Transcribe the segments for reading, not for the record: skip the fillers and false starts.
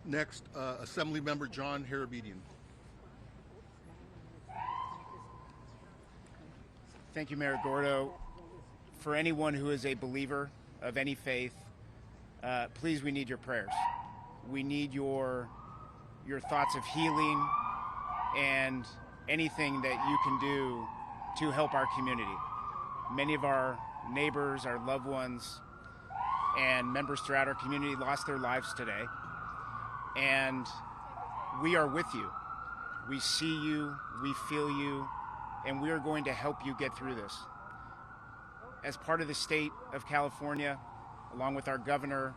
Next, Assemblymember John Harabedian. Thank you, Mayor Gordo. For anyone who is a believer of any faith, please, we need your prayers. We need your thoughts of healing and anything that you can do to help our community. Many of our neighbors, our loved ones, and members throughout our community lost their lives today. And we are with you. We see you, we feel you, and we are going to help you get through this. As part of the state of California, along with our governor,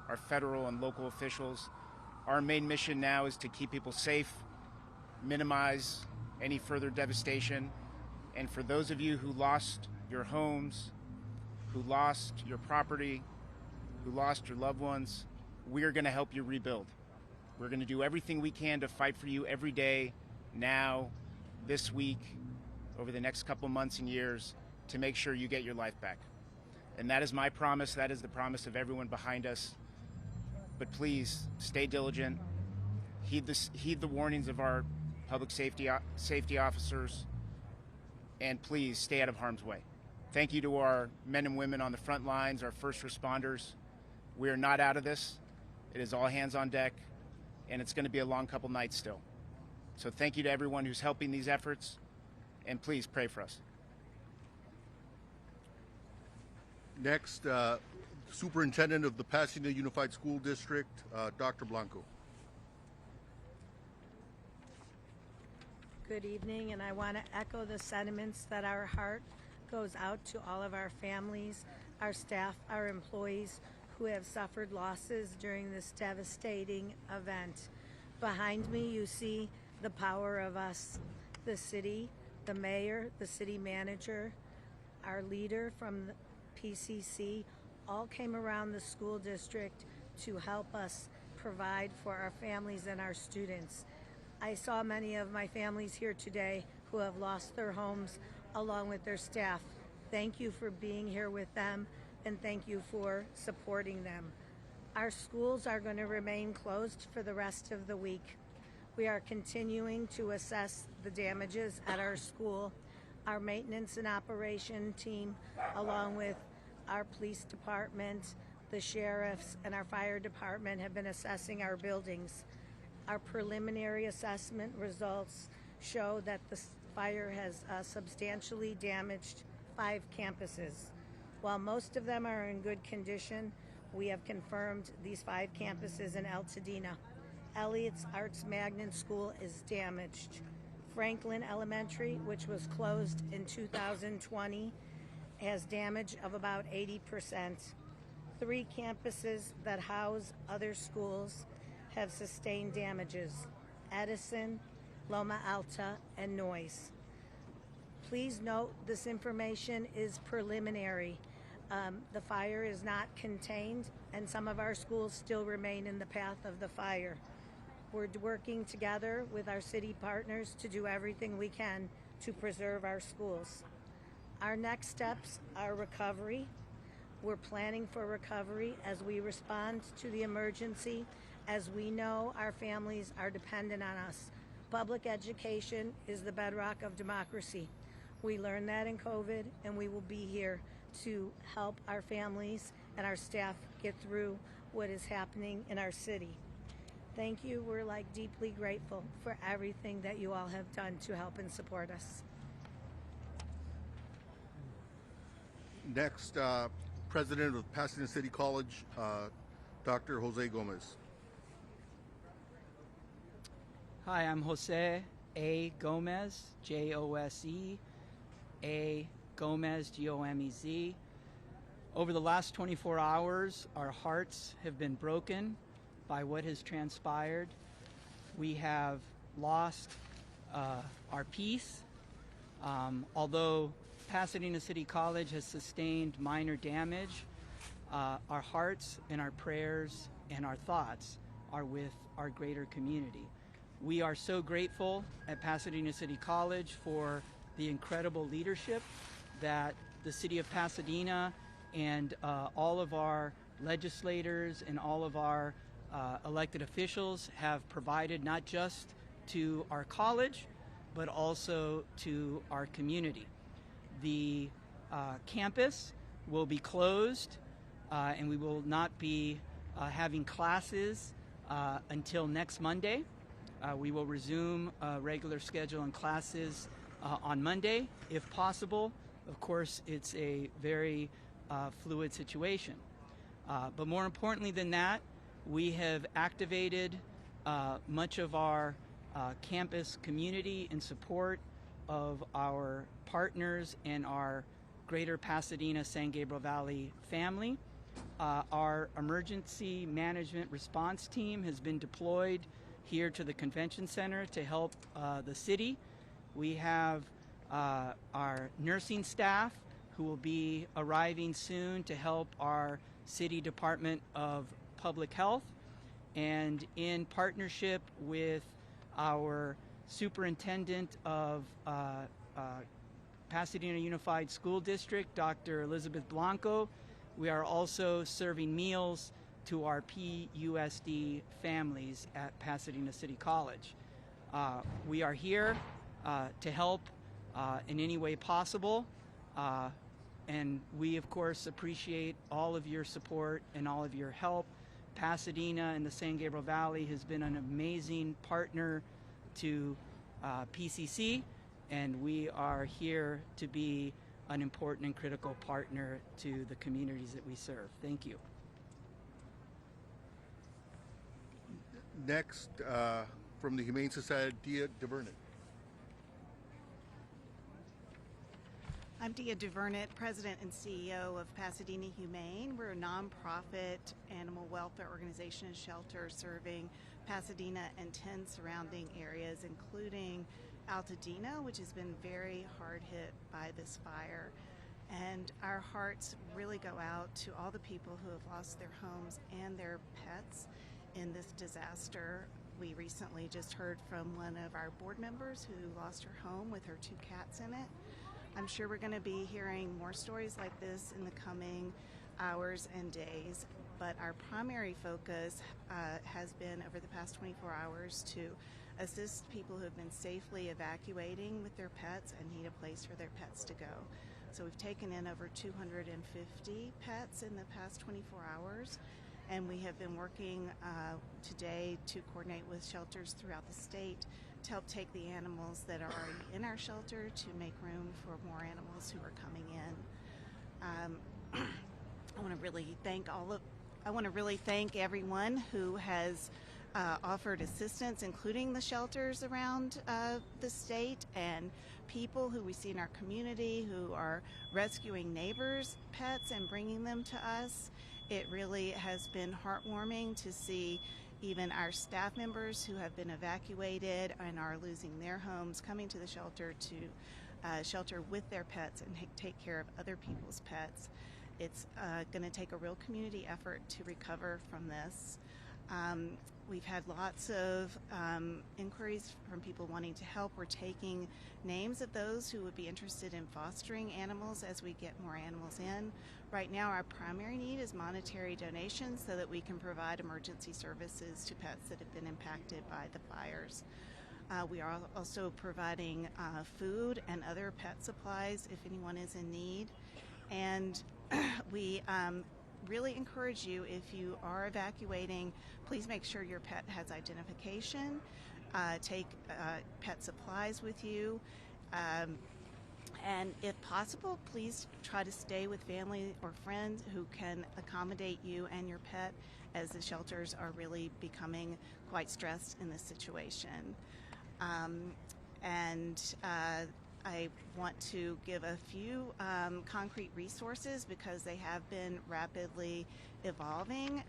our federal and local officials, our main mission now is to keep people safe, minimize any further devastation, and for those of you who lost your homes, who lost your property, who lost your loved ones, we are going to help you rebuild. We're going to do everything we can to fight for you every day, now, this week, over the next couple months and years, to make sure you get your life back. And that is my promise. That is the promise of everyone behind us. But please, stay diligent. Heed the warnings of our public safety officers, and please stay out of harm's way. Thank you to our men and women on the front lines, our first responders. We are not out of this. It is all hands on deck, and it's going to be a long couple nights still. So thank you to everyone who's helping these efforts, and please pray for us. Next, Superintendent of the Pasadena Unified School District, Dr. Blanco. Good evening, and I want to echo the sentiments that our heart goes out to all of our families, our staff, our employees who have suffered losses during this devastating event. Behind me, you see the power of us, the city, the mayor, the city manager, our leader from the PCC, all came around the school district to help us provide for our families and our students. I saw many of my families here today who have lost their homes along with their staff. Thank you for being here with them, and thank you for supporting them. Our schools are going to remain closed for the rest of the week. We are continuing to assess the damages at our school. Our maintenance and operation team, along with our police department, the sheriffs, and our fire department have been assessing our buildings. Our preliminary assessment results show that the fire has substantially damaged 5 campuses. While most of them are in good condition, we have confirmed these 5 campuses in Altadena. Elliott's Arts Magnet School is damaged. Franklin Elementary, which was closed in 2020, has damage of about 80%. 3 campuses that house other schools have sustained damages: Edison, Loma Alta, and Noyes. Please note this information is preliminary. The fire is not contained, and some of our schools still remain in the path of the fire. We're working together with our city partners to do everything we can to preserve our schools. Our next steps are recovery. We're planning for recovery as we respond to the emergency, as we know our families are dependent on us. Public education is the bedrock of democracy. We learned that in COVID, and we will be here to help our families and our staff get through what is happening in our city. Thank you. We're deeply grateful for everything that you all have done to help and support us. Next, President of Pasadena City College, Dr. Jose Gomez. Hi, I'm Jose A. Gomez, Jose A. Gomez, Gomez. Over the last 24 hours, our hearts have been broken by what has transpired. We have lost our peace. Although Pasadena City College has sustained minor damage, our hearts and our prayers and our thoughts are with our greater community. We are so grateful at Pasadena City College for the incredible leadership that the city of Pasadena and all of our legislators and all of our elected officials have provided not just to our college, but also to our community. The campus will be closed, and we will not be having classes until next Monday. We will resume regular schedule and classes on Monday, if possible. Of course, it's a very fluid situation. But more importantly than that, we have activated much of our campus community in support of our partners and our greater Pasadena San Gabriel Valley family. Our emergency management response team has been deployed here to the convention center to help the city. We have our nursing staff who will be arriving soon to help our City Department of Public Health, and in partnership with our Superintendent of Pasadena Unified School District, Dr. Elizabeth Blanco, we are also serving meals to our PUSD families at Pasadena City College. We are here to help in any way possible, and we of course appreciate all of your support and all of your help. Pasadena and the San Gabriel Valley has been an amazing partner to PCC, and we are here to be an important and critical partner to the communities that we serve. Thank you. Next, from the Humane Society, Dia DeVernit. I'm Dia DeVernit, President and CEO of Pasadena Humane. We're a nonprofit animal welfare organization and shelter serving Pasadena and 10 surrounding areas, including Altadena, which has been very hard hit by this fire. And our hearts really go out to all the people who have lost their homes and their pets in this disaster. We recently just heard from one of our board members who lost her home with her 2 cats in it. I'm sure we're going to be hearing more stories like this in the coming hours and days, but our primary focus has been over the past 24 hours to assist people who have been safely evacuating with their pets and need a place for their pets to go. So we've taken in over 250 pets in the past 24 hours, and we have been working today to coordinate with shelters throughout the state to help take the animals that are already in our shelter to make room for more animals who are coming in. I want to really thank everyone who has offered assistance, including the shelters around the state and people who we see in our community who are rescuing neighbors' pets and bringing them to us. It really has been heartwarming to see even our staff members who have been evacuated and are losing their homes coming to the shelter to shelter with their pets and take care of other people's pets. It's going to take a real community effort to recover from this. We've had lots of inquiries from people wanting to help. We're taking names of those who would be interested in fostering animals as we get more animals in. Right now, our primary need is monetary donations so that we can provide emergency services to pets that have been impacted by the fires. We are also providing food and other pet supplies if anyone is in need. And we really encourage you, if you are evacuating, please make sure your pet has identification. Take pet supplies with you. And if possible, please try to stay with family or friends who can accommodate you and your pet, as the shelters are really becoming quite stressed in this situation. I want to give a few concrete resources because they have been rapidly evolving.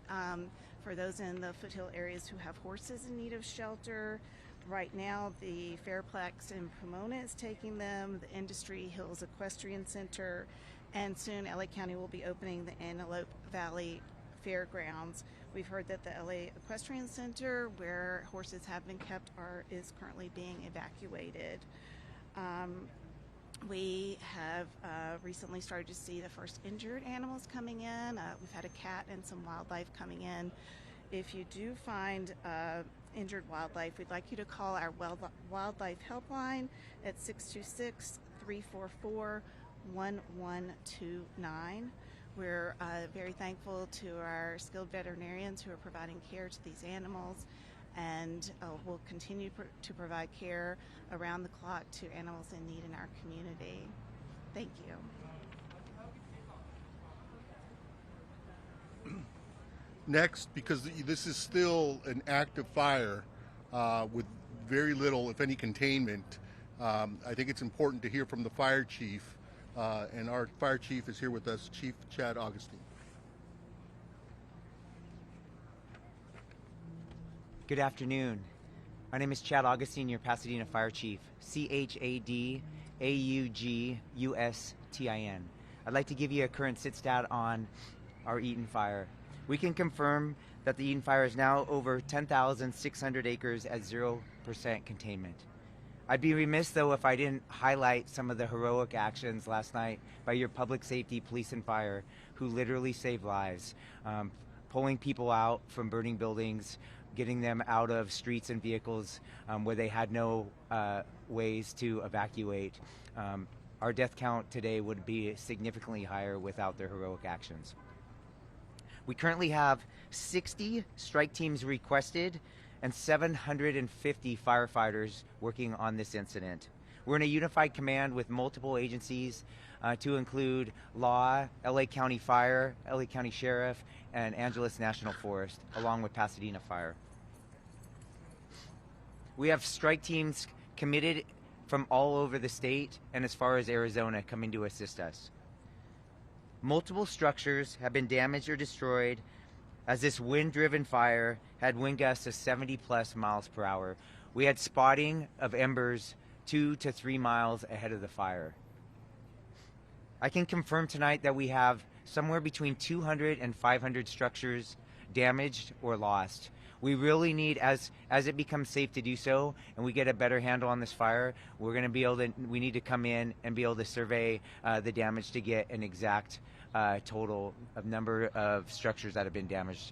For those in the foothill areas who have horses in need of shelter, right now the Fairplex in Pomona is taking them, the Industry Hills Equestrian Center, and soon LA County will be opening the Antelope Valley Fairgrounds. We've heard that the LA Equestrian Center, where horses have been kept, is currently being evacuated. We have recently started to see the first injured animals coming in. We've had a cat and some wildlife coming in If you do find injured wildlife, we'd like you to call our wildlife helpline at 626-344-1129. We're very thankful to our skilled veterinarians who are providing care to these animals, and we'll continue to provide care around the clock to animals in need in our community. Thank you. Next, because this is still an active fire with very little, if any, containment, I think it's important to hear from the fire chief, and our fire chief is here with us, Chief Chad Augustine. Good afternoon. My name is Chad Augustine, your Pasadena Fire Chief, CHADAUGUSTIN. I'd like to give you a current sit stat on our Eaton fire. We can confirm that the Eaton fire is now over 10,600 acres at 0% containment. I'd be remiss, though, if I didn't highlight some of the heroic actions last night by your public safety, police, and fire, who literally saved lives, pulling people out from burning buildings, getting them out of streets and vehicles where they had no ways to evacuate. Our death count today would be significantly higher without their heroic actions. We currently have 60 strike teams requested and 750 firefighters working on this incident. We're in a unified command with multiple agencies to include Law, LA County Fire, LA County Sheriff, and Angeles National Forest, along with Pasadena Fire. We have strike teams committed from all over the state and as far as Arizona coming to assist us. Multiple structures have been damaged or destroyed as this wind-driven fire had wind gusts of 70+ miles per hour. We had spotting of embers 2 to 3 miles ahead of the fire. I can confirm tonight that we have somewhere between 200 and 500 structures damaged or lost. We really need, as it becomes safe to do so, and we get a better handle on this fire, we need to come in and be able to survey the damage to get an exact total of number of structures that have been damaged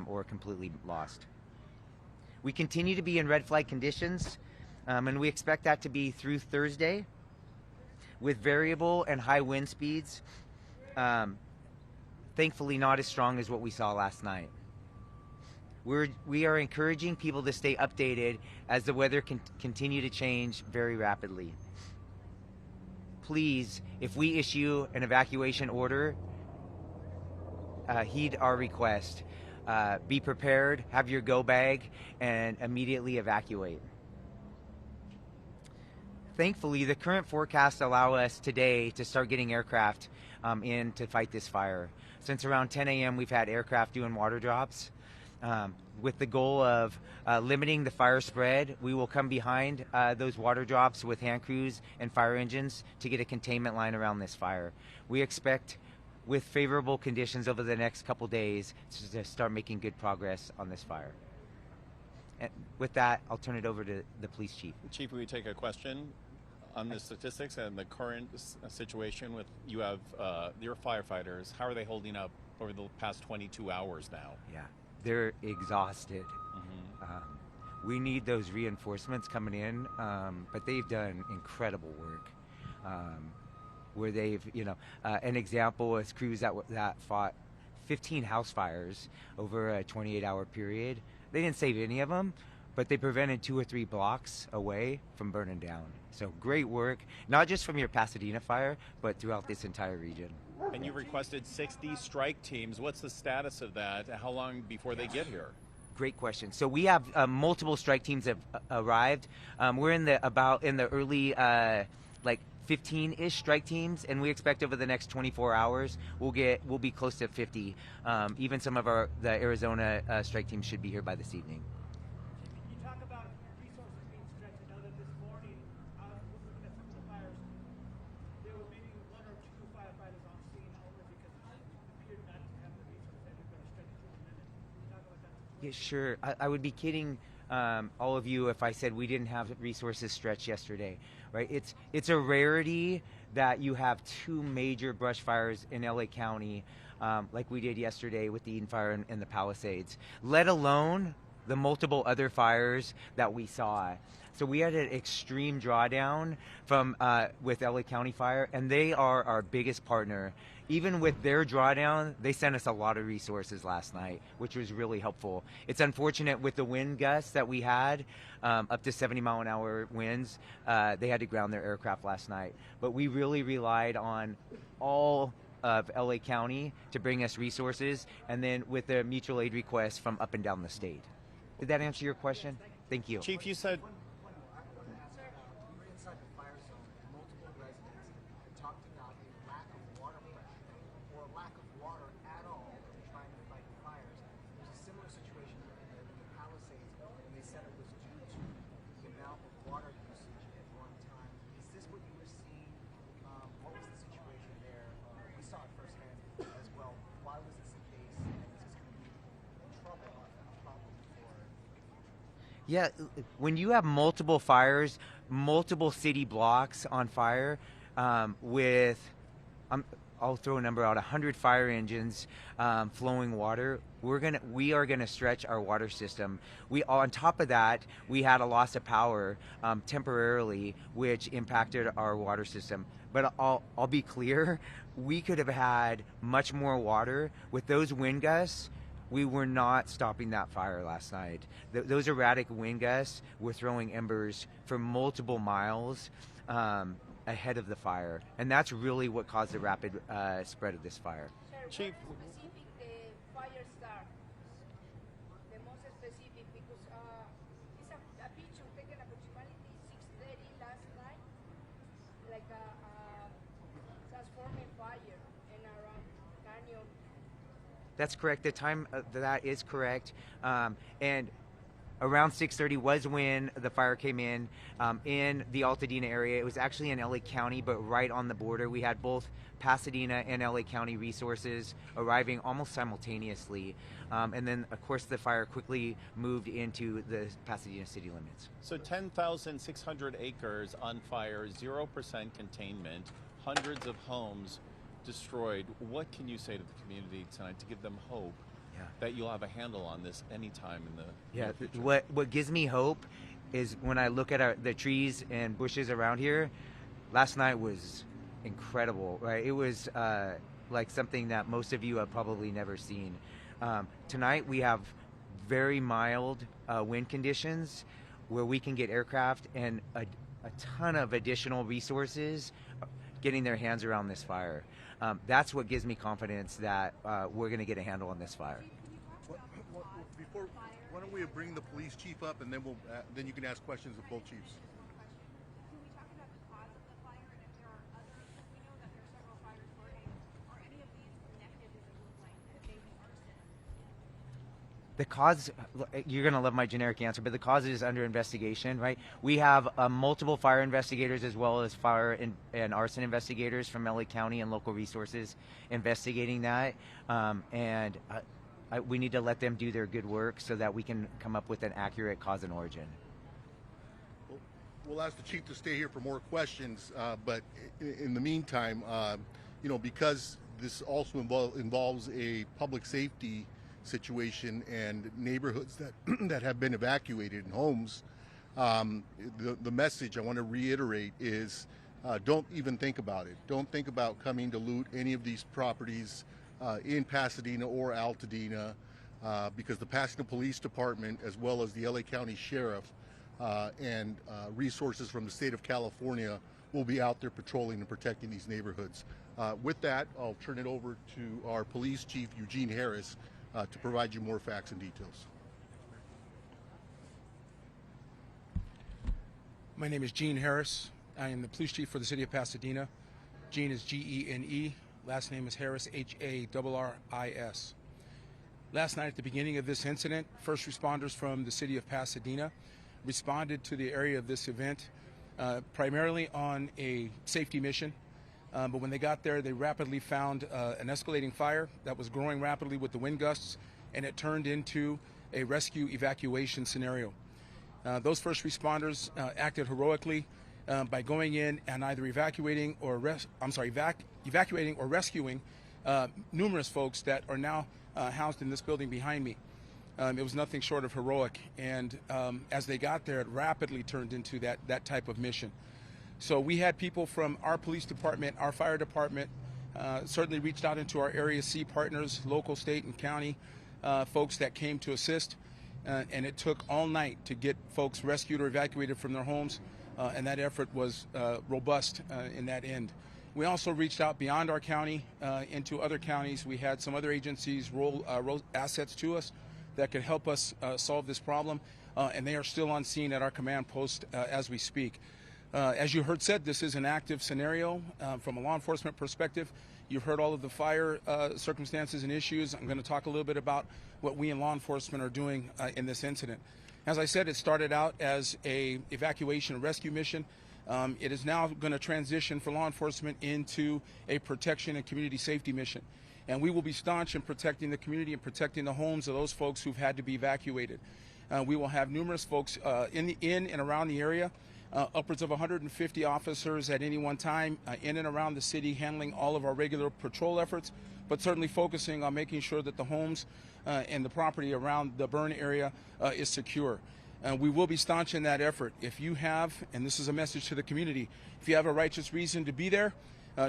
or completely lost. We continue to be in red flag conditions, and we expect that to be through Thursday, with variable and high wind speeds, thankfully not as strong as what we saw last night. We are encouraging people to stay updated as the weather can continue to change very rapidly. Please, if we issue an evacuation order, heed our request. Be prepared, have your go bag, and immediately evacuate. Thankfully, the current forecasts allow us today to start getting aircraft in to fight this fire. Since around 10 a.m., we've had aircraft doing water drops. With the goal of limiting the fire spread, we will come behind those water drops with hand crews and fire engines to get a containment line around this fire. We expect, with favorable conditions over the next couple days, to start making good progress on this fire. And with that, I'll turn it over to the police chief. Chief, will you take a question on the statistics and the current situation with your firefighters? How are they holding up over the past 22 hours now? Yeah. They're exhausted. We need those reinforcements coming in, but they've done incredible work. Where they've, an example is crews that fought 15 house fires over a 28-hour period. They didn't save any of them, but they prevented 2 or 3 blocks away from burning down. So great work, not just from your Pasadena fire, but throughout this entire region. And you requested 60 strike teams. What's the status of that? How long before they get here? Great question. So we have multiple strike teams have arrived. We're in the early 15-ish strike teams, and we expect over the next 24 hours we'll be close to 50. Even some of the Arizona strike teams should be here by this evening. Can you talk about resources being stretched? I know that this morning, looking at some of the fires, there were maybe 1 or 2 firefighters on scene only because it appeared not to have the resources that you're going to stretch to in a minute. Can you talk about that? Yeah, sure. I would be kidding all of you if I said we didn't have resources stretched yesterday, right? It's a rarity that you have 2 major brush fires in LA County like we did yesterday with the Eden Fire in the Palisades, let alone the multiple other fires that we saw. So we had an extreme drawdown from with LA County Fire, and they are our biggest partner. Even with their drawdown, they sent us a lot of resources last night, which was really helpful. It's unfortunate with the wind gusts that we had, up to 70-mile-an-hour winds, they had to ground their aircraft last night. But we really relied on all of LA County to bring us resources, and then with the mutual aid requests from up and down the state. Did that answer your question? Thank you. Chief, you said Inside the fire zone, multiple residents have talked about a lack of water pressure or a lack of water at all in trying to fight fires. There's a similar situation in the Palisades, and they said it was due to the amount of water usage at one time. Is this what you were seeing? What was the situation there? We saw it firsthand as well. Why was this the case? And is this going to be a problem for? Yeah, when you have multiple fires, multiple city blocks on fire, with, I'll throw a number out, 100 fire engines flowing water, we are gonna stretch our water system. On top of that, we had a loss of power temporarily, which impacted our water system. But I'll be clear, we could have had much more water with those wind gusts. We were not stopping that fire last night. Those erratic wind gusts were throwing embers for multiple miles ahead of the fire. And that's really what caused the rapid spread of this fire. Chief, Specific the fire start, the most specific, because it's a picture taken approximately 6:30 last night, like a transforming fire in around Canyon. That's correct. The time that is correct. And around 6:30 was when the fire came in the Altadena area. It was actually in LA County, but right on the border. We had both Pasadena and LA County resources arriving almost simultaneously. And then, of course, the fire quickly moved into the Pasadena city limits. so 10,600 acres on fire, 0% containment, hundreds of homes destroyed. What can you say to the community tonight to give them hope that you'll have a handle on this anytime in the near future? What gives me hope is when I look at the trees and bushes around here. Last night was incredible, right? It was like something that most of you have probably never seen. Tonight we have very mild wind conditions where we can get aircraft and a ton of additional resources getting their hands around this fire. That's what gives me confidence that we're going to get a handle on this fire. Before, why don't we bring the police chief up, and then then you can ask questions of both chiefs. Can we talk about the cause of the fire and if there are others? We know that there are several fires burning. Are any of these connected, does it look like, to maybe arson? The cause, you're going to love my generic answer, but the cause is under investigation, right? We have multiple fire investigators as well as fire and arson investigators from LA County and local resources investigating that. We need to let them do their good work so that we can come up with an accurate cause and origin. We'll ask the chief to stay here for more questions, but in the meantime, because this also involves a public safety situation and neighborhoods that have been evacuated and homes, the message I want to reiterate is don't even think about it. Don't think about coming to loot any of these properties in Pasadena or Altadena, because the Pasadena Police Department, as well as the LA County Sheriff and resources from the state of California, will be out there patrolling and protecting these neighborhoods. With that, I'll turn it over to our police chief, Eugene Harris, to provide you more facts and details. My name is Gene Harris. I am the police chief for the city of Pasadena. Gene is G-E-N-E. Last name is Harris, H-A-R-R-I-S. Last night at the beginning of this incident, first responders from the city of Pasadena responded to the area of this event primarily on a safety mission. But when they got there, they rapidly found an escalating fire that was growing rapidly with the wind gusts, and it turned into a rescue evacuation scenario. Those first responders acted heroically by going in and either evacuating or rescuing numerous folks that are now housed in this building behind me. It was nothing short of heroic, and as they got there, it rapidly turned into that type of mission. So we had people from our police department, our fire department, certainly reached out into our Area C partners, local, state, and county folks that came to assist, and it took all night to get folks rescued or evacuated from their homes, and that effort was robust in that end. We also reached out beyond our county into other counties. We had some other agencies roll assets to us that could help us solve this problem, and they are still on scene at our command post as we speak. As you heard said, this is an active scenario from a law enforcement perspective. You've heard all of the fire circumstances and issues. I'm going to talk a little bit about what we in law enforcement are doing in this incident. As I said, it started out as a evacuation and rescue mission. It is now going to transition for law enforcement into a protection and community safety mission. And we will be staunch in protecting the community and protecting the homes of those folks who've had to be evacuated. We will have numerous folks in and around the area, upwards of 150 officers at any one time in and around the city handling all of our regular patrol efforts, but certainly focusing on making sure that the homes and the property around the burn area is secure. We will be staunch in that effort. If you have, and this is a message to the community, if you have a righteous reason to be there,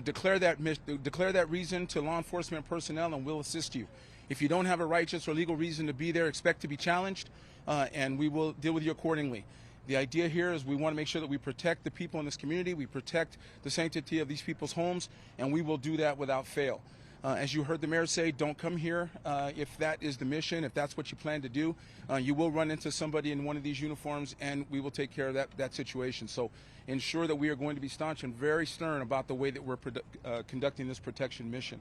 declare that reason to law enforcement personnel and we'll assist you. If you don't have a righteous or legal reason to be there, expect to be challenged and we will deal with you accordingly. The idea here is we want to make sure that we protect the people in this community, we protect the sanctity of these people's homes, and we will do that without fail. As you heard the mayor say, don't come here if that is the mission, if that's what you plan to do. You will run into somebody in one of these uniforms and we will take care of that situation. So ensure that we are going to be staunch and very stern about the way that we're conducting this protection mission.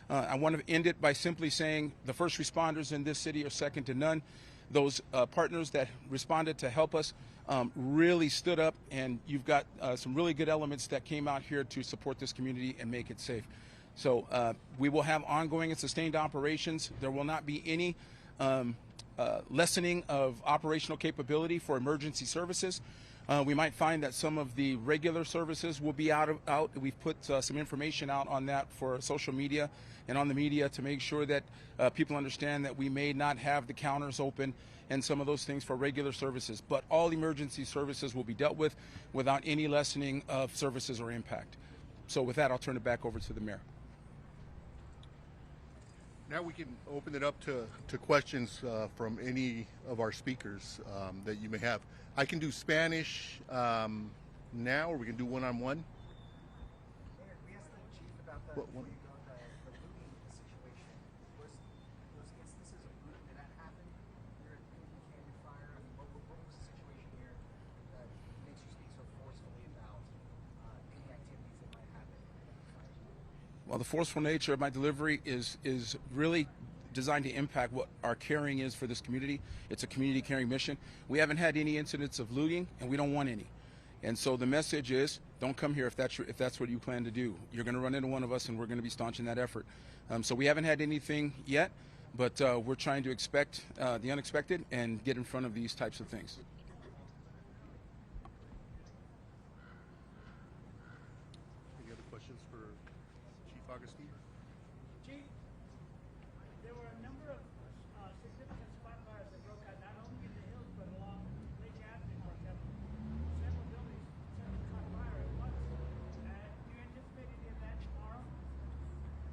I want to end it by simply saying the first responders in this city are second to none. Those partners that responded to help us really stood up, and you've got some really good elements that came out here to support this community and make it safe. So we will have ongoing and sustained operations. There will not be any lessening of operational capability for emergency services. We might find that some of the regular services will be out. We've put some information out on that for social media and on the media to make sure that people understand that we may not have the counters open and some of those things for regular services. But all emergency services will be dealt with without any lessening of services or impact. So with that, I'll turn it back over to the mayor. Now we can open it up to questions from any of our speakers that you may have. I can do Spanish now, or we can do one-on-one. We asked the chief about the looting situation. Was instances of looting, did that happen here at the Canyon Fire? I mean, what was the situation here that makes you speak so forcefully about any activities that might happen? Well, the forceful nature of my delivery is really designed to impact what our caring is for this community. It's a community caring mission. We haven't had any incidents of looting, and we don't want any. And so the message is, don't come here if that's what you plan to do. You're going to run into one of us, and we're going to be staunch in that effort. So we haven't had anything yet, but we're trying to expect the unexpected and get in front of these types of things. Any other questions for Chief Augustine? Chief, there were a number of significant spot fires that broke out not only in the hills but along Lake Avenue, for example. Several buildings caught fire at once. Do you anticipate any of that tomorrow?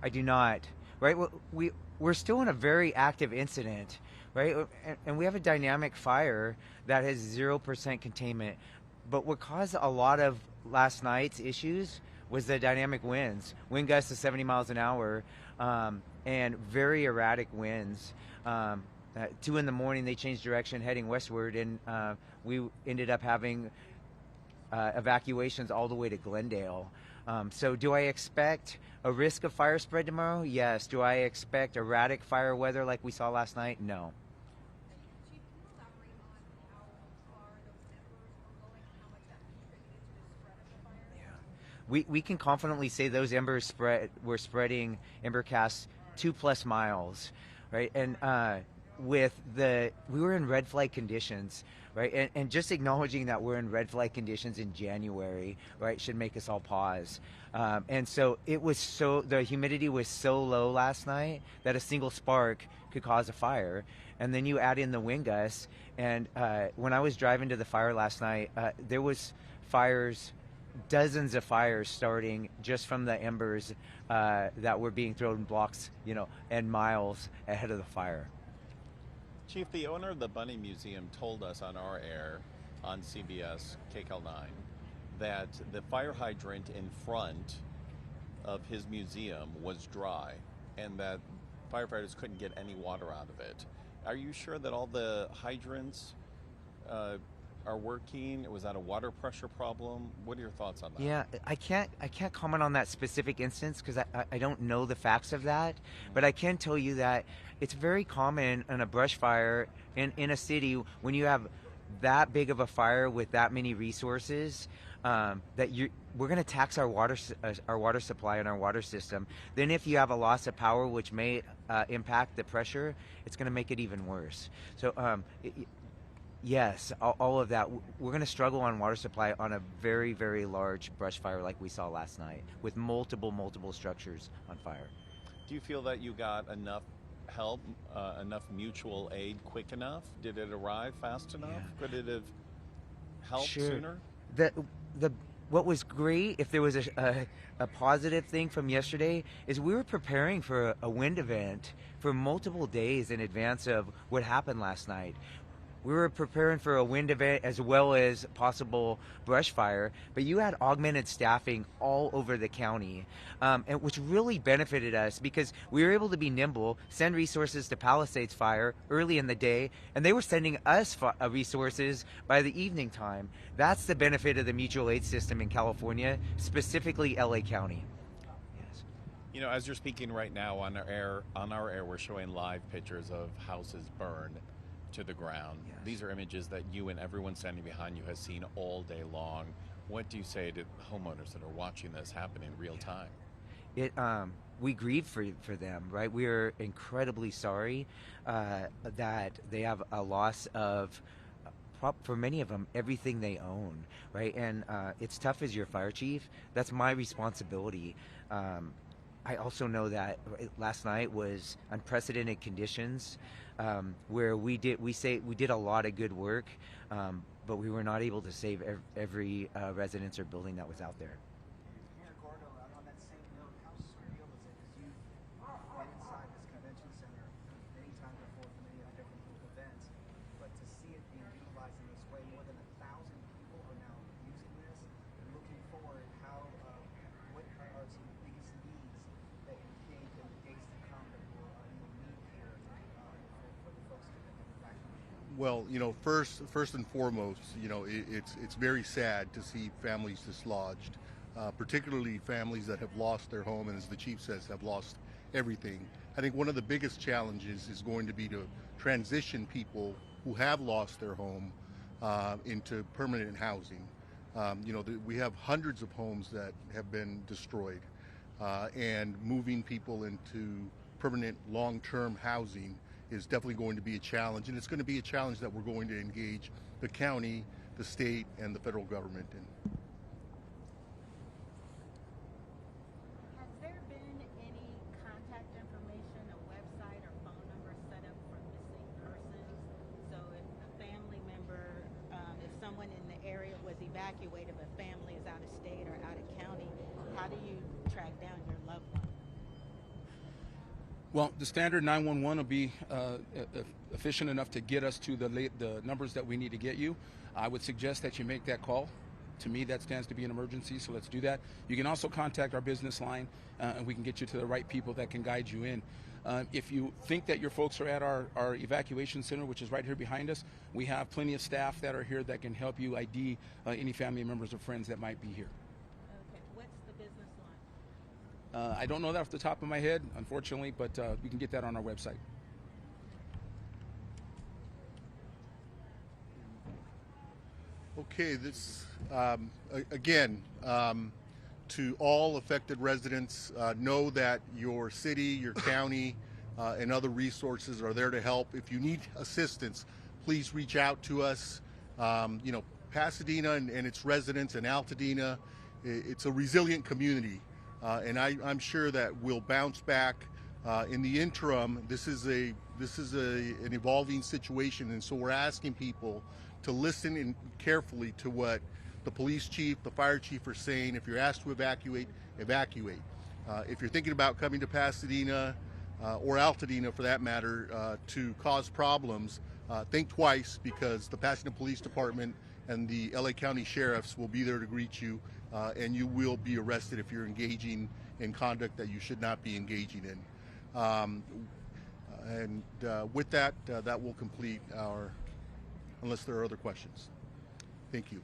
I do not. Right, we're still in a very active incident, right? And we have a dynamic fire that has 0% containment. But what caused a lot of last night's issues was the dynamic winds, wind gusts of 70 miles an hour, and very erratic winds. At 2 in the morning, they changed direction heading westward, and we ended up having evacuations all the way to Glendale. So do I expect a risk of fire spread tomorrow? Yes. Do I expect erratic fire weather like we saw last night? No. Chief, can you elaborate on how far those embers were going and how much that contributed to the spread of the fire? Yeah. We can confidently say those embers were spreading ember casts 2+ miles, right? And we were in red flag conditions, right? And just acknowledging that we're in red flag conditions in January, right, should make us all pause. And so the humidity was so low last night that a single spark could cause a fire. And then you add in the wind gusts. And when I was driving to the fire last night, there was dozens of fires starting just from the embers that were being thrown blocks, and miles ahead of the fire. Chief, the owner of the Bunny Museum told us on our air on CBS KCAL 9 that the fire hydrant in front of his museum was dry and that firefighters couldn't get any water out of it. Are you sure that all the hydrants are working? Was that a water pressure problem? What are your thoughts on that? Yeah, I can't comment on that specific instance because I don't know the facts of that, but I can tell you that it's very common in a brush fire in a city when you have that big of a fire with that many resources that we're going to tax our water supply and our water system. Then if you have a loss of power, which may impact the pressure, it's going to make it even worse. So yes, all of that. We're going to struggle on water supply on a very, very large brush fire like we saw last night with multiple structures on fire. Do you feel that you got enough help, enough mutual aid quick enough? Did it arrive fast enough? Yeah. Could it have helped sooner? What was great, if there was a positive thing from yesterday, is we were preparing for a wind event for multiple days in advance of what happened last night. We were preparing for a wind event as well as possible brush fire, but you had augmented staffing all over the county, and which really benefited us because we were able to be nimble, send resources to Palisades Fire early in the day, and they were sending us resources by the evening time. That's the benefit of the mutual aid system in California, specifically LA County. Yes. As you're speaking right now on our air, we're showing live pictures of houses burned to the ground. Yes. These are images that you and everyone standing behind you has seen all day long. What do you say to homeowners that are watching this happen in real time? We grieve for them, right? We are incredibly sorry that they have a loss of, for many of them, everything they own, right? And it's tough as your fire chief. That's my responsibility. I also know that last night was unprecedented conditions where we did a lot of good work, but we were not able to save every residence or building that was out there. Mayor Gordo, on that same note, how surreal is it? Because you've been inside this convention center many times before for many other different group events, but to see it being utilized in this way, more than 1,000 people are now using this. And looking forward, what are some of the biggest needs that you think in the days to come that you will need here for the folks to evacuate? Well, first and foremost, it's very sad to see families dislodged, particularly families that have lost their home and, as the chief says, have lost everything. I think one of the biggest challenges is going to be to transition people who have lost their home into permanent housing. We have hundreds of homes that have been destroyed, and moving people into permanent long-term housing is definitely going to be a challenge, and it's going to be a challenge that we're going to engage the county, the state, and the federal government in. Has there been any contact information, a website or phone number set up for missing persons? So if a family member, if someone in the area was evacuated, but family is out of state or out of county, how do you track down your loved one? Well, the standard 911 will be efficient enough to get us to the numbers that we need to get you. I would suggest that you make that call. To me, that stands to be an emergency, so let's do that. You can also contact our business line, and we can get you to the right people that can guide you in. If you think that your folks are at our evacuation center, which is right here behind us, we have plenty of staff that are here that can help you ID any family members or friends that might be here. Okay, what's the business line? I don't know that off the top of my head, unfortunately, but we can get that on our website. Okay, this again, to all affected residents, know that your city, your county, and other resources are there to help. If you need assistance, please reach out to us. You know, Pasadena and its residents and Altadena, it's a resilient community, and I'm sure that we'll bounce back. In the interim, this is an evolving situation, and so we're asking people to listen in carefully to what the police chief, the fire chief are saying. If you're asked to evacuate, evacuate. If you're thinking about coming to Pasadena or Altadena, for that matter, to cause problems, think twice, because the Pasadena Police Department and the LA County Sheriffs will be there to greet you, and you will be arrested if you're engaging in conduct that you should not be engaging in. With that, that will complete our, unless there are other questions. Thank you.